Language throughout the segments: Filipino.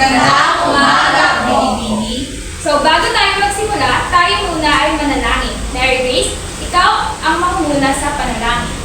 Magandang umaga, Bini. So, bago tayo magsimula, tayo muna ay manalangin. Mary Grace, ikaw ang mamuna sa panalangin.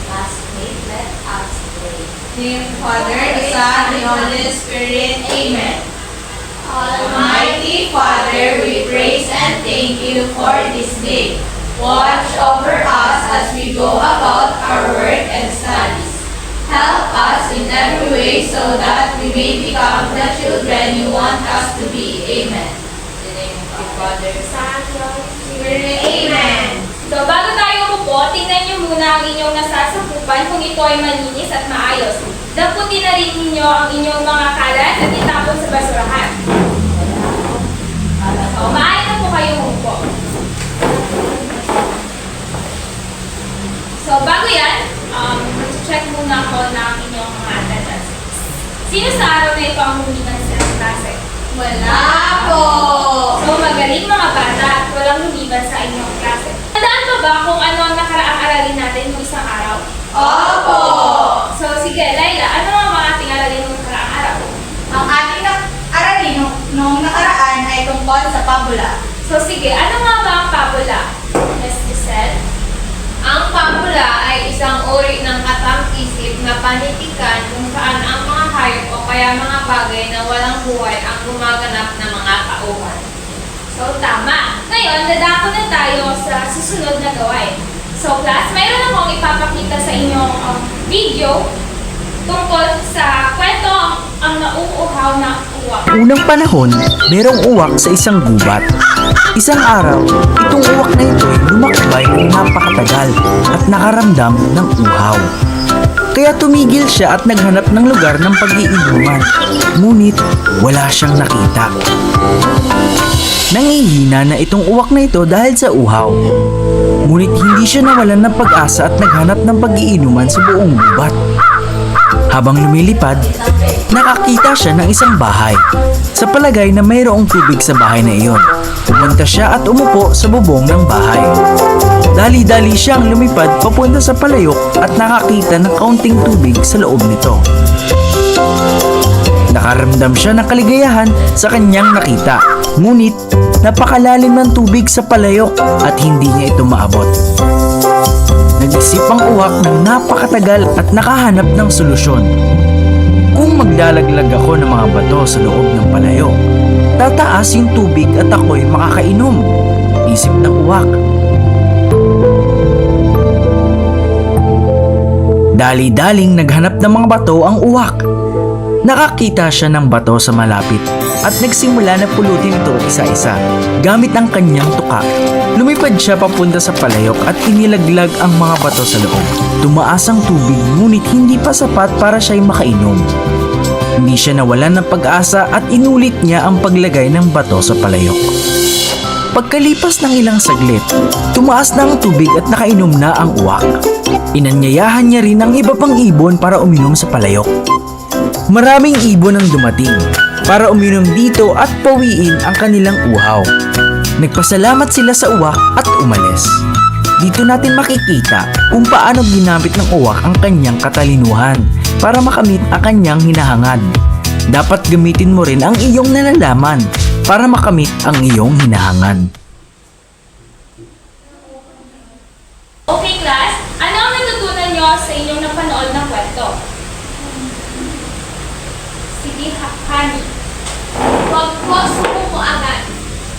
Classmate, let us pray. Name Father, the Son, and the Holy Spirit. Amen. Almighty Father, we praise and thank you for this day. Watch over us as we go about our work and studies. Help us in every way so that we may become the children you want us to be. Amen. In the name of the Father, Son, and Holy Spirit. Amen. So, bago tayo umupo, tingnan niyo muna ang inyong nasasakupan kung ito ay malinis at maayos. Damputin na rin ninyo ang inyong mga kalat at itapon sa basurahan. So, maaari na po kayong umupo. So, bago yan, check muna ako ng inyong mga attendance. Sino sa araw na ito ang lumiban sa klase? Wala po! So, magaling mga bata at walang lumiban sa inyong klase. Tandaan pa ba kung ano ang nakaraang aralin natin ng isang araw? Opo! So, sige, Laila, ano ang mga ating aralin ng nakaraang araw? Ang ating aralin nung nakaraan ay tungkol sa pabula. So, sige, ano nga ba ang pabula? Miss Giselle? Ang pabula ay isang uri ng katang-isip na panitikan kung saan ang mga hayop o kaya mga bagay na walang buhay ang gumaganap ng mga tauhan. So, tama. Ngayon, dadako na tayo sa susunod na gawain. So, class, mayroon akong ipapakita sa inyong video tungkol sa kwento ang nauuhaw na uwak. Unang panahon, merong uwak sa isang gubat. Isang araw, itong uwak na ito ay lumakbay ng napakatagal at nakaramdam ng uhaw. Kaya tumigil siya at naghanap ng lugar ng pag-iinuman. Ngunit wala siyang nakita. Nangihina na itong uwak na ito dahil sa uhaw. Ngunit hindi siya nawalan ng pag-asa at naghanap ng pag-iinuman sa buong gubat. Habang lumilipad, nakakita siya ng isang bahay. Sa palagay na mayroong tubig sa bahay na iyon, pumunta siya at umupo sa bubong ng bahay. Dali-dali siyang lumipad papunta sa palayok at nakakita ng kaunting tubig sa loob nito. Nakaramdam siya ng kaligayahan sa kanyang nakita. Ngunit napakalalim ng tubig sa palayok at hindi niya ito maabot. Nag-isip ang uwak ng napakatagal at nakahanap ng solusyon. Kung maglalaglag ako ng mga bato sa loob ng palayok, tataas yung tubig at ako'y makakainom. Isip ng uwak. Dali-daling naghanap ng mga bato ang uwak. Nakakita siya ng bato sa malapit at nagsimula na pulutin ito isa-isa gamit ang kanyang tuka. Lumipad siya papunta sa palayok at inilaglag ang mga bato sa loob. Tumaas ang tubig ngunit hindi pa sapat para siya'y makainom. Hindi siya nawalan ng pag-asa at inulit niya ang paglagay ng bato sa palayok. Pagkalipas ng ilang saglit, tumaas na ang tubig at nakainom na ang uwak. Inanyayahan niya rin ang iba pang ibon para uminom sa palayok. Maraming ibon ang dumating para uminom dito at pawiin ang kanilang uhaw. Nagpasalamat sila sa uwak at umalis. Dito natin makikita kung paano ginamit ng uwak ang kanyang katalinuhan para makamit ang kanyang hinahangad. Dapat gamitin mo rin ang iyong nalalaman para makamit ang iyong hinahangad. Okay, class, ano ang natutunan nyo sa inyong napanood ng kwento? Sige, Hani. Huwag po sumuko agad.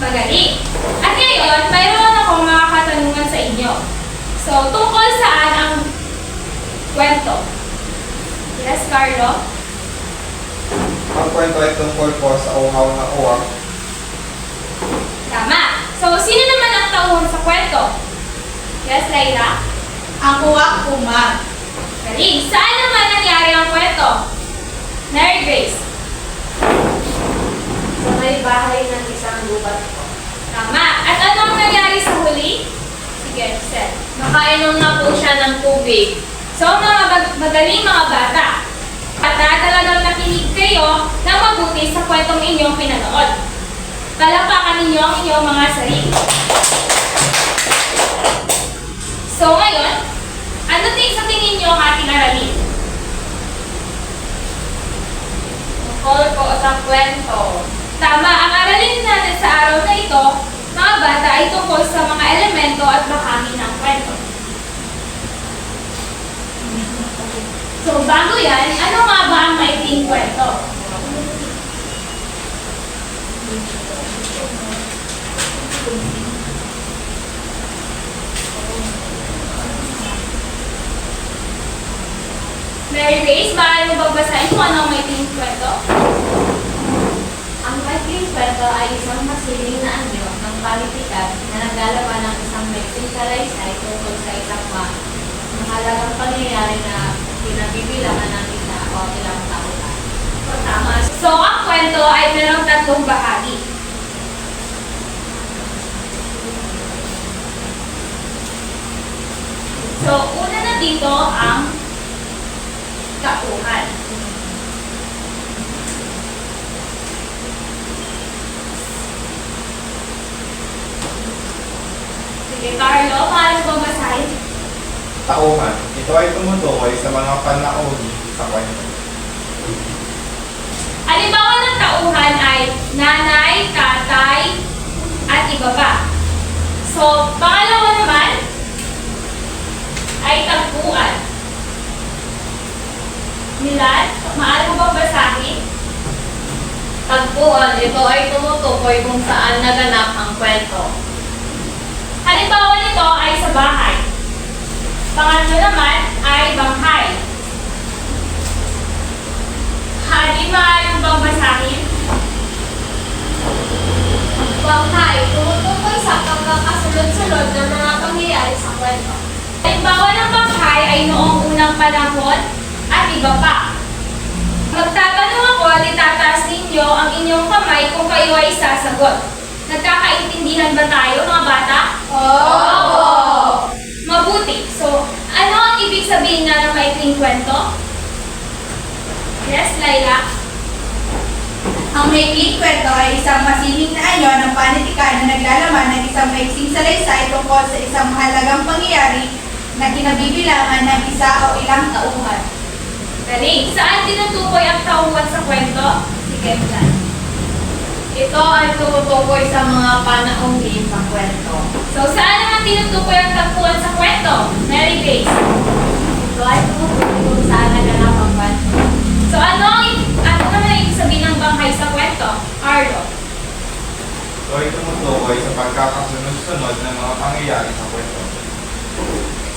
Magaling. At ngayon, mayroon akong mga katanungan sa inyo. So, tungkol saan ang kwento? Yes, Carlo? Ang kwento ay tungkol po sa uhaw na uwak. Tama. So, sino naman ang tauhan sa kwento? Yes, Laila? Ang uwak puma. Galing. Saan naman nangyari ang kwento? Mary Grace? Sa may bahay ng isang gubat po. Tama. At ano ang nangyari sa huli? Sige, Seth. Nakainom na po siya ng tubig. So, mga magaling mga bata. At talagang nakinig kayo ng mabuti sa kwentong inyong pinanood. Palakpakan ninyo ang inyong mga sarili. So, ngayon, ano din sa tingin nyo ang ating aralin? elemento at bahagi ng kwento. So, bago yan, ano nga ba ang maikling kwento? Mary Grace, maaari mo bagbasahin kung ano ang maikling kwento? Ang maikling kwento ay isang masiling na anyo ng politikan na naglalaman ng isang maiksing salaysay tungkol sa isang mahalagang pangyayari na pinabibilangan ng isa o ilang taon. Tama. So, ang kwento ay mayroong 3 bahagi. So, una na dito ang tauhan. Sige, Carlo, maaari mo basahin? Tauhan. Ito ay tumutukoy sa mga panahon sa kwento. Halimbawa ng tauhan ay nanay, tatay, at iba pa. So, pangalawa naman ay tagpuan. Milan, maaari mo bang basahin? Tagpuan, ito ay tumutukoy kung saan naganap ang kwento. Halimbawa nito ay sa bahay. Pangatlo naman ay banghay. Hadi, maaari mo bang basahin? Banghay, tumutukoy sa pagkakasunod-sunod ng mga pangyayari sa kwento. Halimbawa ng banghay ay noong unang panahon at iba pa. Magtatanong ako at itataas ninyo ang inyong kamay kung kayo ay sasagot. Nagkakaintindihan ba tayo, mga bata? Oo! Mabuti. So, ano ang ibig sabihin nga ng maikling kwento? Yes, Laila? Ang maikling kwento ay isang masining na anyo ng panitikan na naglalaman ng isang maiksing salaysay tungkol sa isang mahalagang pangyayari na kinabibilangan ng isa o ilang tauhan. Galing. Saan tinutukoy ang tauhan sa kwento? Sige, Milan. Ito ay tumutukoy sa mga panauhin sa kwento. So, saan naman tinutukoy ang tagpuan sa kwento? Mary Grace. Ito ay tumutukoy kung saan naganap ang kwento. So, ano naman ang ibig sabihin ng banghay sa kwento? Arlo. Ito ay tumutukoy sa pagkakasunod-sunod ng mga pangyayari sa kwento.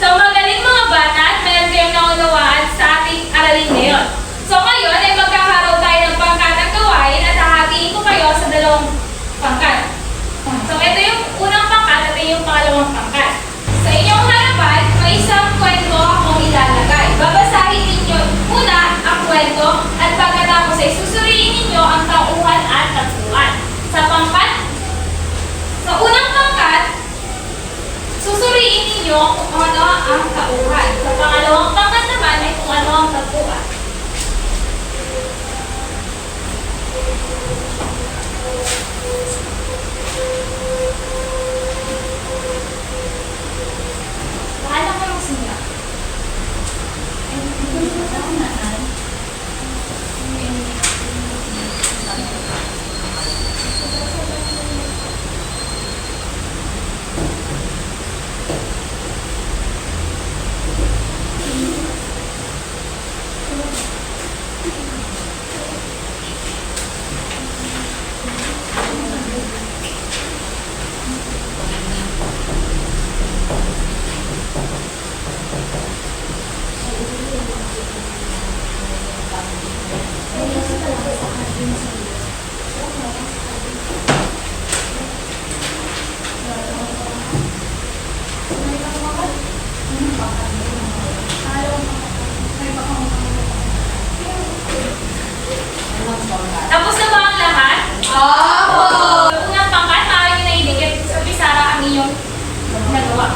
So, magaling mga bata at meron kayong naunawaan sa ating aralin ngayon. So, ngayon ay magkakaroon tayo ng pangkat at gawain at hahatiin ko kayo sa 2 pangkat. So, ito yung unang pangkat at ito yung pangalawang pangkat. Sa inyong harapan, may isang kwento akong ilalagay. Babasahin ninyo muna ang kwento at pagkatapos ay susuriin ninyo ang tauhan at tagpuan. Sa unang pangkat, susuriin ninyo kung ano ang tauhan. Sa pangalawang pangkat naman ay kung ano ang tagpuan. Bahala ka lang siya. Tapos na ba ang lahat? Opo! Sa unang pangkat, maaari nyo na idikit sa pisara ang inyong nagawa.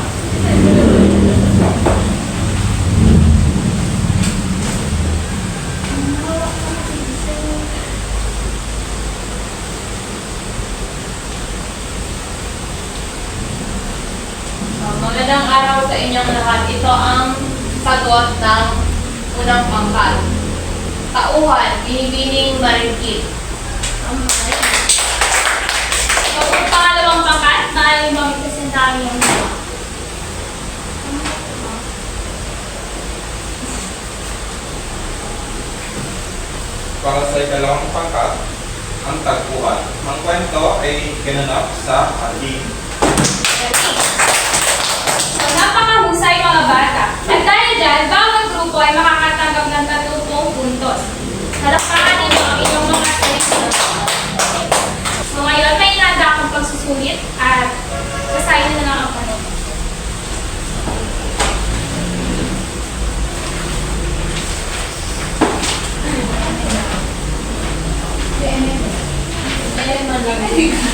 Magandang araw sa inyong lahat. Ito ang sagot ng unang pangkat. Tauhan, binibining marikit. So, kung pangalawang pangkat, maaari bang ipresenta ang inyong nagawa? para sa ikalawang pangkat, ang tagpuan. Ang kwento ay gananap sa ating. So, napakahusay mga bata. At dahil dyan, bawat grupo ay makakatanggap ng 30 puntos. Halakpakan ninyo ang inyong mga sarili. So ngayon, may inanda akong pagsusulit at basahin na lang ang tanong. Elementary.